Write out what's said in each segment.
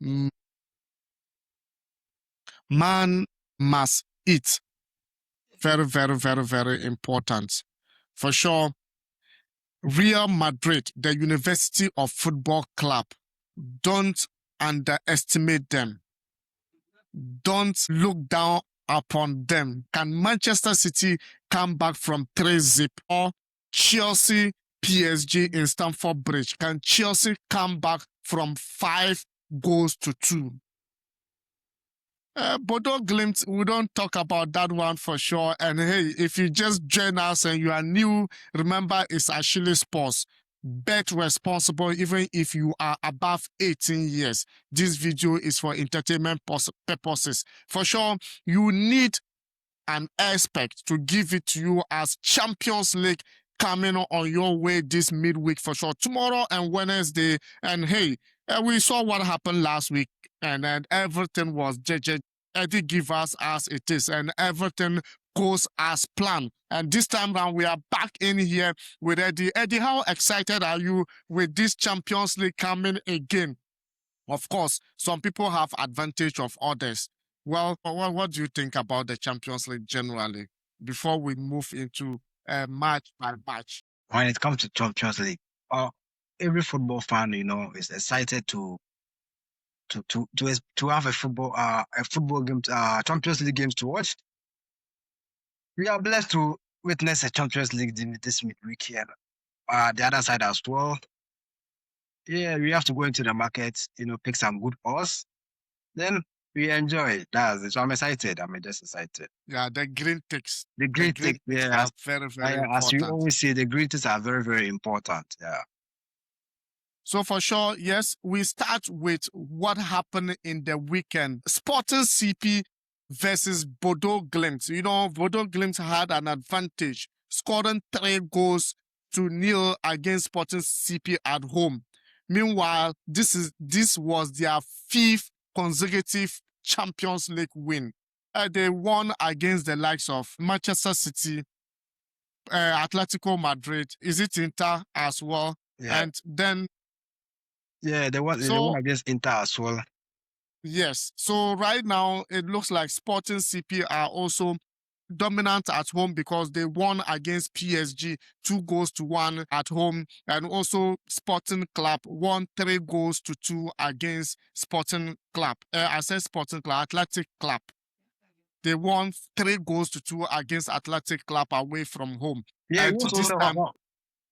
Mm, Man must eat. Very, very, very, very important. For sure, Real Madrid, the University of Football Club, don't underestimate them. Don't look down upon them. Can Manchester City come back from 3-0? Or Chelsea, PSG in Stamford Bridge? Can Chelsea come back from 5-2? Bodø Glimt, we don't talk about that one for sure. And hey, if you just join us and you are new, remember it's Ashili Sports. Bet responsible even if you are above 18 years. This video is for entertainment purposes. For sure, you need an expert to give it to you as Champions League coming on your way this midweek for sure. Tomorrow and Wednesday. And hey, we saw what happened last week and everything was JJ Eddy give us as it is and everything goes as planned. And this time round, we are back in here with Eddy. Eddy, how excited are you with this Champions League coming again? Of course, some people have advantage of others. Well, what do you think about the Champions League generally before we move into match by match? When it comes to Champions League, every football fan, is excited to have a football game, Champions League games to watch. We are blessed to witness a Champions League this midweek here. The other side as well. Yeah, we have to go into the market, pick some good odds. Then we enjoy it. That's it. So I'm excited. I'm just excited. Yeah, the green ticks. The green ticks, yeah, are very, very important. As you always say, the green ticks are very, very important. Yeah. So for sure, yes, we start with what happened in the weekend. Sporting CP versus Bodø Glimt. Bodø Glimt had an advantage, scoring 3-0 against Sporting CP at home. Meanwhile, this was their 5th consecutive Champions League win. They won against the likes of Manchester City, Atlético Madrid. Is it Inter as well? Yeah. And then they won against Inter as well. Yes. So right now, it looks like Sporting CP are also dominant at home because they won against PSG 2-1 at home, and also Sporting Club won 3-2 against Sporting Club. I said Sporting Club, Athletic Club. They won 3-2 against Athletic Club away from home. Yeah, and this time,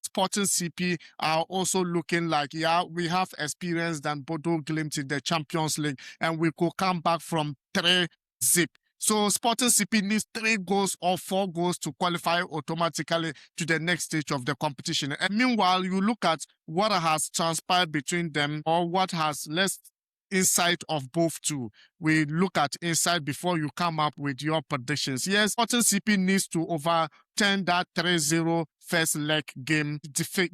Sporting CP are also looking like, we have experience than Bodø Glimt in the Champions League, and we could come back from 3-0. So Sporting CP needs 3 goals or 4 goals to qualify automatically to the next stage of the competition. And meanwhile, you look at what has transpired between them, or what has less insight of both two. We look at insight before you come up with your predictions. Yes, Sporting CP needs to overturn that 3-0 first leg game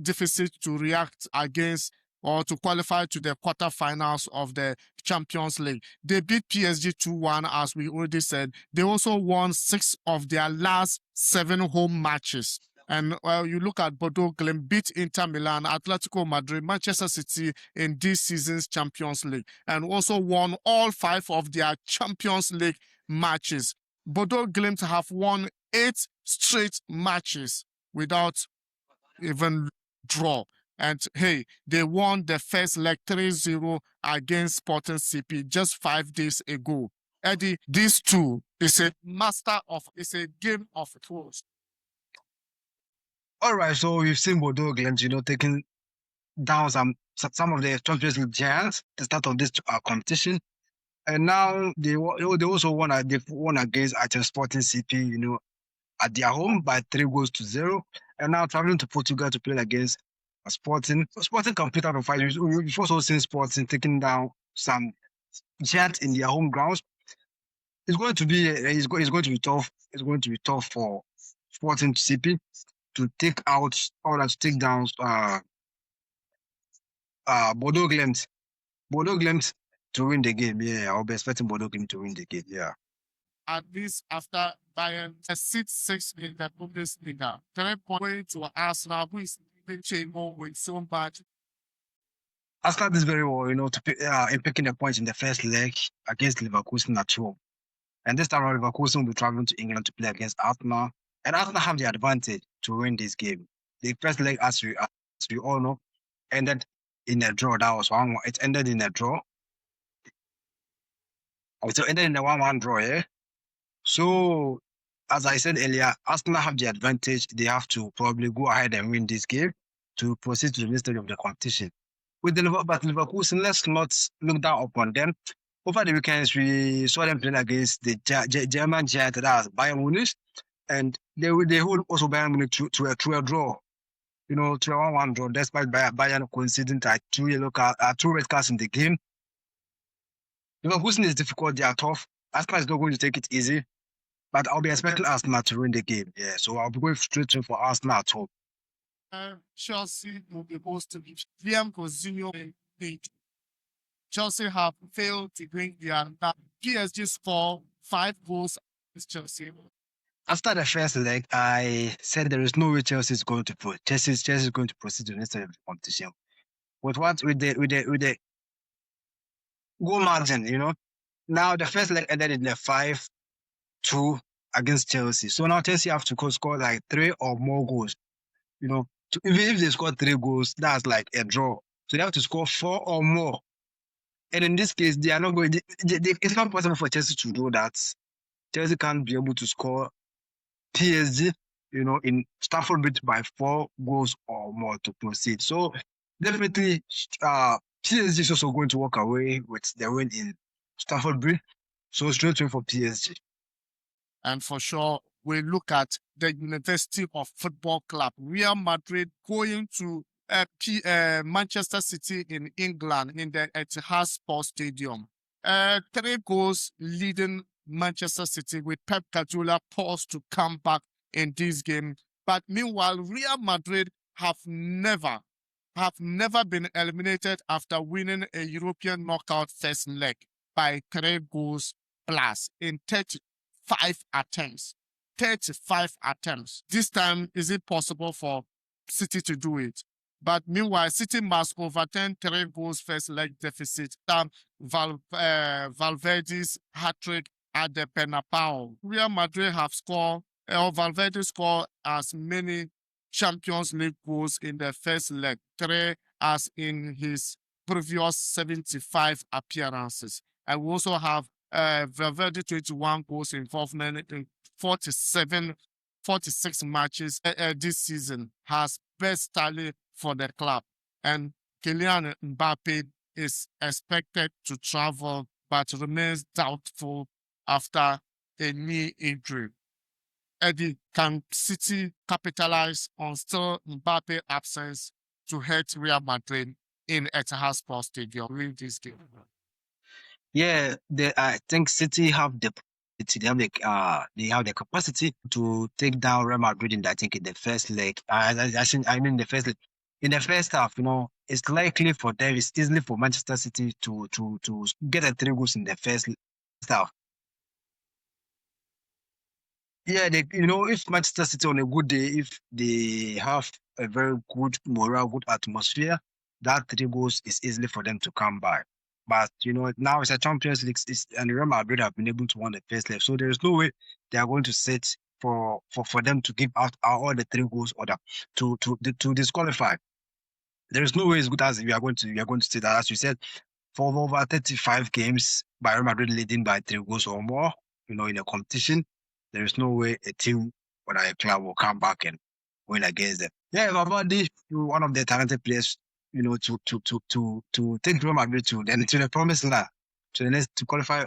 deficit to react against or to qualify to the quarterfinals of the Champions League. They beat PSG 2-1, as we already said. They also won 6 of their last 7 home matches. And you look at Bodø Glimt beat Inter Milan, Atlético Madrid, Manchester City in this season's Champions League, and also won all 5 of their Champions League matches. Bodø Glimt have won 8 straight matches without even draw. And hey, they won the first leg 3-0 against Sporting CP just 5 days ago. Eddy, these two is a game of throws. All right, so we've seen Bodø Glimt, taking down some of the Champions League giants at the start of this competition, and now they also won. They've won against Sporting CP, at their home by 3-0, and now traveling to Portugal to play against Sporting. Sporting compete out of 5. We've also seen Sporting taking down some giants in their home grounds. It's going to be tough. It's going to be tough for Sporting CP to take out or to take down Bodø Glimt. Bodø Glimt to win the game. Yeah, I'll be expecting Bodø Glimt to win the game. Yeah. At least after Bayern sit 6 in the Bundesliga, 3 points to Arsenal, who is the chamber with so much. Arsenal did very well, in picking a point in the first leg against Leverkusen at home. And this time around, Leverkusen will be traveling to England to play against Arsenal. And Arsenal have the advantage to win this game. The first leg, as we all know, ended in a draw. That was 1-1. It ended in a draw. So it ended in a 1-1 draw, yeah? So, as I said earlier, Arsenal have the advantage. They have to probably go ahead and win this game to proceed to the next stage of the competition. But Leverkusen, let's not look down upon them. Over the weekends, we saw them playing against the German giant, that was Bayern Munich, and they hold also Bayern Munich to a draw, to a 1-1 draw, despite Bayern conceding two red cards in the game. Leverkusen is difficult, they are tough. Arsenal is not going to take it easy, but I'll be expecting Arsenal to win the game. Yeah, so I'll be going straight to for Arsenal at home. Chelsea will be hosting Liam Cousinho. Chelsea have failed to bring their PSG score 5 goals against Chelsea. After the first leg, I said there is no way Chelsea is going to put. Chelsea is going to proceed to the next stage of the competition. With the goal margin, now the first leg ended in a 5-2 against Chelsea. So now Chelsea have to score like 3 or more goals. Even if they score 3 goals, that's like a draw. So they have to score 4 or more. And in this case, they are not going. It's not possible for Chelsea to do that. Chelsea can't be able to score PSG, in Stamford Bridge by 4 goals or more to proceed. So definitely, PSG is also going to walk away with the win in Stamford Bridge. So straight win for PSG. And for sure, we look at the University of Football Club, Real Madrid, going to Manchester City in England in the Etihad Sports Stadium. 3 goals leading Manchester City, with Pep Guardiola poised to come back in this game. But meanwhile, Real Madrid have never been eliminated after winning a European knockout first leg by 3 goals plus in 35 attempts. 35 attempts. This time, is it possible for City to do it? But meanwhile, City must overturn 3 goals first leg deficit. Valverde's hat-trick at the Bernabeu. Real Madrid have scored, or Valverde scored as many Champions League goals in the first leg, 3 as in his previous 75 appearances. And we also have Valverde 21 goals involvement in 46 matches this season, has best tally for the club. And Kylian Mbappé is expected to travel but remains doubtful after a knee injury. Eddie, can City capitalize on still Mbappé absence to hurt Real Madrid in Etihad Sports Stadium during this game? Yeah, I think City have the they have the capacity to take down Real Madrid in the first leg. In the first leg. In the first half, it's likely for them. It's easily for Manchester City to get a 3 goals in the first half. Yeah, if Manchester City on a good day, if they have a very good morale, good atmosphere, that 3 goals is easily for them to come by. But now it's a Champions League, and Real Madrid have been able to win the first leg, so there is no way they are going to sit for them to give out all the 3 goals or to disqualify. There is no way as good as we are going to say that, as you said, for over 35 games, by Real Madrid leading by 3 goals or more, in a competition, there is no way a team or a club will come back and win against them. Yeah, Valverde, one of the talented players, to take Real Madrid to the promised land, to qualify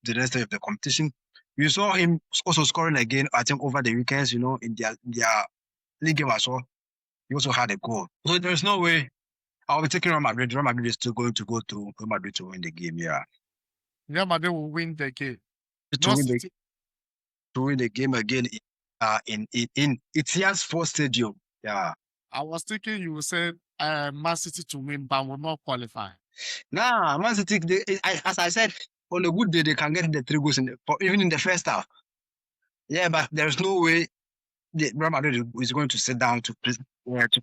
the next stage of the competition. You saw him also scoring again, I think, over the weekends, in their league game as well. He also had a goal. So there's no way I'll be taking Real Madrid. Real Madrid is still going to go to Real Madrid to win the game, yeah. Real Madrid will win the game. To win the game again in Etihad Sports Stadium, yeah. I was thinking you would say Man City to win, but will not qualify. Nah, Man City, as I said, on a good day, they can get the 3 goals even in the first half. Yeah, but there's no way the Real Madrid is going to sit down to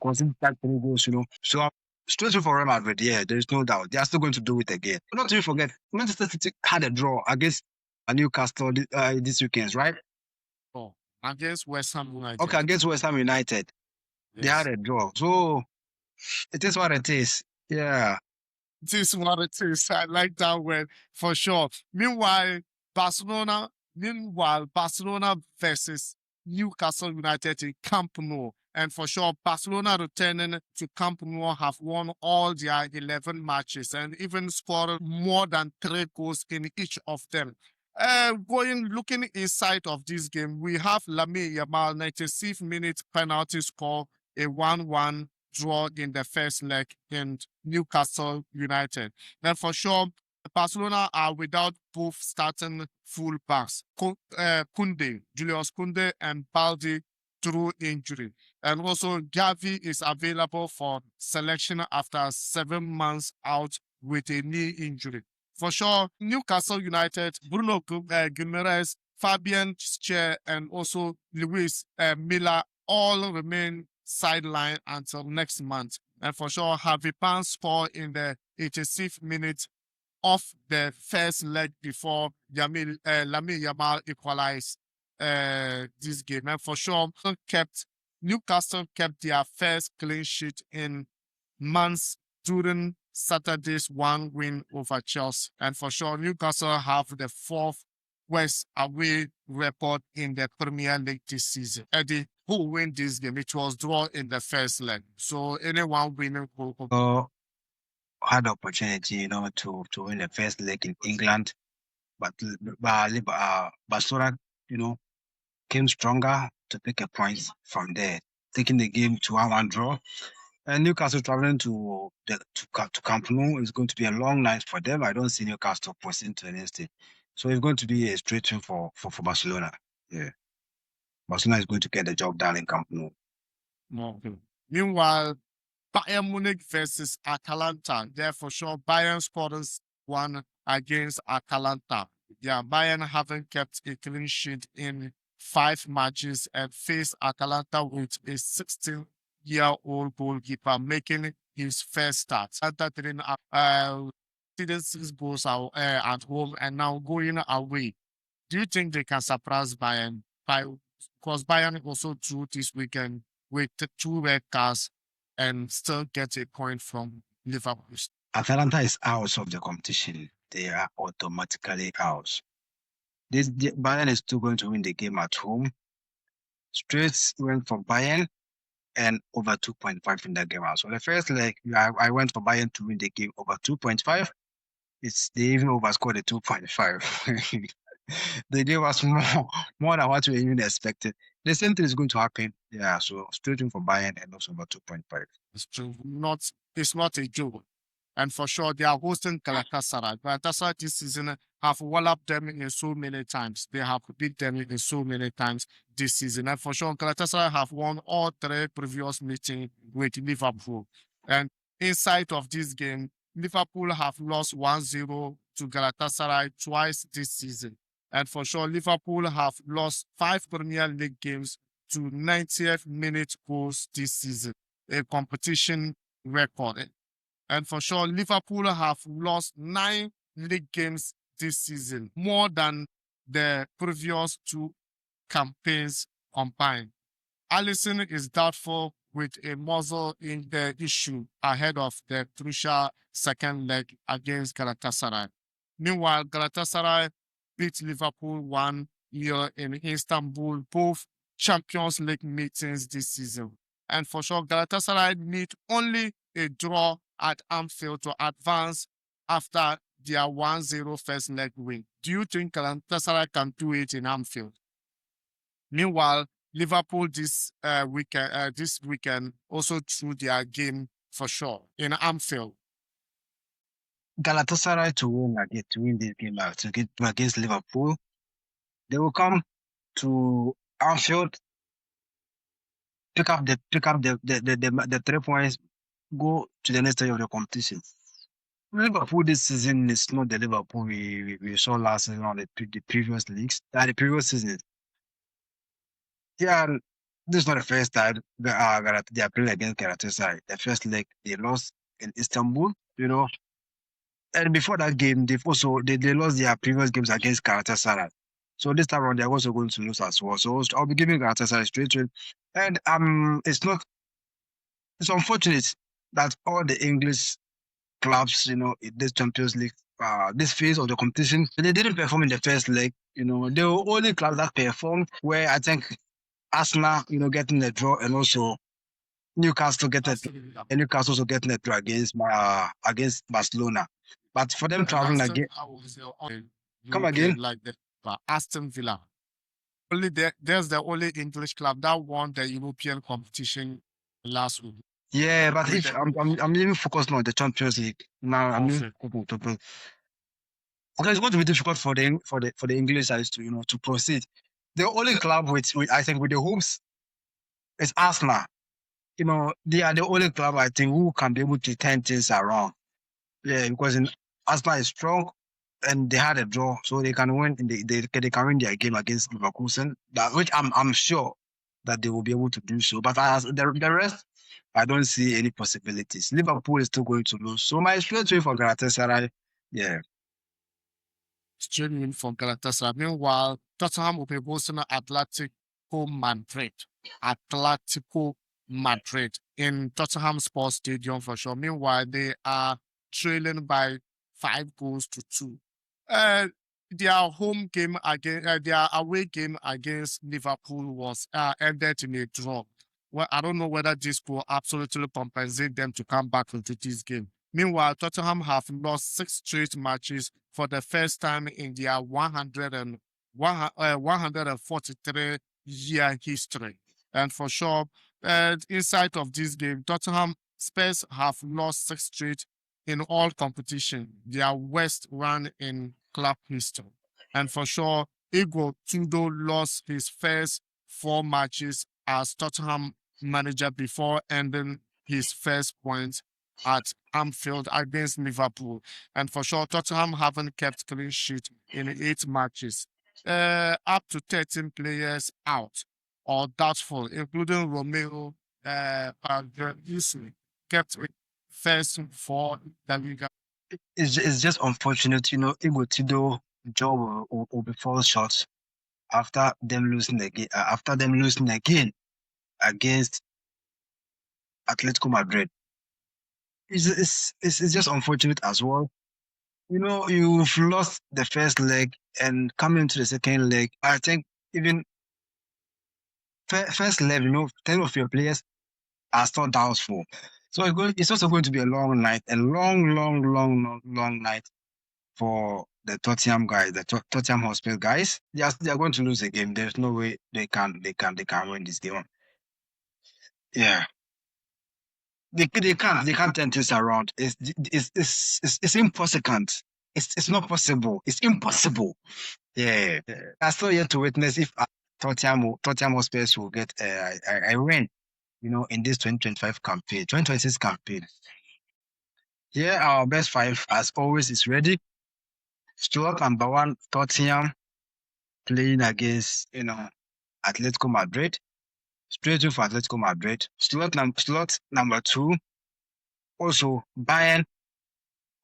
concede that 3 goals, So Straight for Real Madrid, yeah, there's no doubt. They are still going to do it again. But not to forget, Manchester City had a draw against Newcastle this weekend, right? Oh, against West Ham United. Okay, against West Ham United. They had Yes. a draw. So it is what it is. Yeah. This is what it is. I like that word for sure. Barcelona versus Newcastle United in Camp Nou. And for sure, Barcelona returning to Camp Nou have won all their 11 matches and even scored more than 3 goals in each of them. Looking inside of this game, we have Lamine Yamal 96th minute penalty score, a 1-1 draw in the first leg in Newcastle United. And for sure, Barcelona are without both starting full backs, Julius Kunde and Baldi through injury. And also Gavi is available for selection after 7 months out with a knee injury. For sure, Newcastle United, Bruno Guimaraes, Fabian Schär, and also Luis Milla all remain sideline until next month. And for sure, Harvey Pan scored in the 86th minute of the first leg before Lamine Yamal equalized this game. And for sure, Newcastle kept their first clean sheet in months during Saturday's 1-win over Chelsea. And for sure, Newcastle have the 4th worst away record in the Premier League this season. Eddie, who win this game? It was draw in the first leg. So anyone winning will Had the opportunity, to win the first leg in England, but Barcelona, came stronger to pick a point from there, taking the game to 1-1 draw. And Newcastle traveling to Camp Nou is going to be a long night for them. I don't see Newcastle proceeding to the next stage. So it's going to be a straight win for Barcelona. Yeah. Barcelona is going to get the job done in Camp Nou. Okay. Meanwhile, Bayern Munich versus Atalanta. There for sure, Bayern scored 1 against Atalanta. Yeah, Bayern haven't kept a clean sheet in 5 matches and faced Atalanta with a 16-year-old goalkeeper making his first start. Atalanta did 6 goals at home and now going away. Do you think they can surprise Bayern? Because Bayern also drew this weekend with 2 red cards and still get a point from Liverpool. Atalanta is out of the competition. They are automatically out. Bayern is still going to win the game at home. Straight went for Bayern and over 2.5 in the game. So the first leg, I went for Bayern to win the game over 2.5. They even overscored the 2.5. They gave us more than what we even expected. The same thing is going to happen. Yeah, so straight in for Bayern and also over 2.5. It's true. It's not a joke. And for sure, they are hosting Galatasaray. Galatasaray this season have walloped them in so many times. They have beat them in so many times this season. And for sure, Galatasaray have won all 3 previous meetings with Liverpool. And inside of this game, Liverpool have lost 1-0 to Galatasaray twice this season. And for sure, Liverpool have lost 5 Premier League games to 90th minute goals this season, a competition record. And for sure, Liverpool have lost 9 league games this season, more than the previous 2 campaigns combined. Alisson is doubtful with a muscle in the issue ahead of the crucial second leg against Galatasaray. Meanwhile, Galatasaray beat Liverpool 1-0 in Istanbul, both Champions League meetings this season. And for sure, Galatasaray need only a draw at Anfield to advance after their 1-0 first leg win. Do you think Galatasaray can do it in Anfield? Meanwhile, Liverpool this weekend also threw their game for sure in Anfield. Galatasaray to win this game to get against Liverpool, they will come to Anfield, pick up the 3 points, go to the next stage of the competition. Liverpool this season is not the Liverpool we saw last season on the previous leagues, the previous season. Yeah, this is not the first time they are playing against Galatasaray. The first leg they lost in Istanbul. And before that game, they lost their previous games against Galatasaray. So this time around, they're also going to lose as well. So I'll be giving Galatasaray straight win. And it's unfortunate that all the English clubs, in this Champions League, this phase of the competition, they didn't perform in the first leg. They were only clubs that performed, where I think Arsenal, getting the draw, and also Newcastle Newcastle also getting a draw against Barcelona. But for them traveling again, come again. Like the Aston Villa. There's the only English club that won the European competition last week. Yeah, but if I'm even focused on the Champions League now, I'm even focused on. Okay, it's going to be difficult for the English sides to proceed. The only club with I think with the hopes is Arsenal. They are the only club I think who can be able to turn things around. Yeah, because Arsenal is strong and they had a draw, so they can win. They can win their game against Leverkusen. Which I'm sure that they will be able to do so. But as the rest, I don't see any possibilities. Liverpool is still going to lose. So my straight way for Galatasaray, yeah. Straight win for Galatasaray. Meanwhile, Tottenham will be hosting Atlético Madrid. Atlético Madrid in Tottenham Sports Stadium for sure. Meanwhile, they are trailing by 5-2. Their home game against their away game against Liverpool was ended in a draw. Well, I don't know whether this will absolutely compensate them to come back into this game. Meanwhile, Tottenham have lost 6 straight matches for the first time in their 143-year history. And for sure, inside of this game, Tottenham Spurs have lost 6 straight in all competition, their worst run in club history. And for sure, Igor Tudor lost his first 4 matches as Tottenham manager before ending his first point at Anfield against Liverpool. And for sure, Tottenham haven't kept clean sheet in 8 matches. Up to 13 players out or doubtful, including Romeo kept first for the Liga. It's just unfortunate, Igor Tudor job will be fall short after them losing again. After them losing again against Atletico Madrid. It's just unfortunate as well. You've lost the first leg and coming into the second leg. I think even first leg, 10 of your players are still doubtful. So it's also going to be a long night, a long night for the Tottenham guys, the Tottenham Hotspur guys. They are going to lose the game. There's no way they can win this game. Yeah. They can't turn this around. It's impossible. It's not possible. It's impossible. Yeah. I'm still yet to witness if Tottenham Hotspur will get a win, in this 2025 campaign, 2026 campaign. Yeah, our best 5 as always is ready. Slot number 1, Tottenham playing against Atletico Madrid. Straight for Atletico Madrid. Slot number 2, also Bayern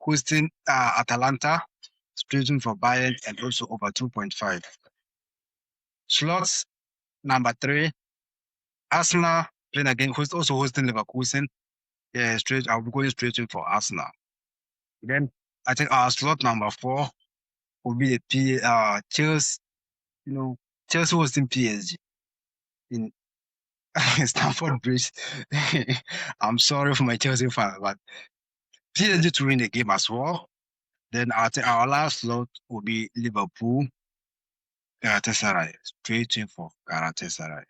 hosting Atalanta. Straight for Bayern and also over 2.5. Slots number 3, Arsenal playing again, also hosting Leverkusen. Yeah, I'll be going straight in for Arsenal. Then I think our slot number 4 will be the Chelsea. Chelsea hosting PSG in Stamford Bridge. I'm sorry for my Chelsea fan, but PSG to win the game as well. Then I think our last slot will be Liverpool, Galatasaray. Straight in for Galatasaray.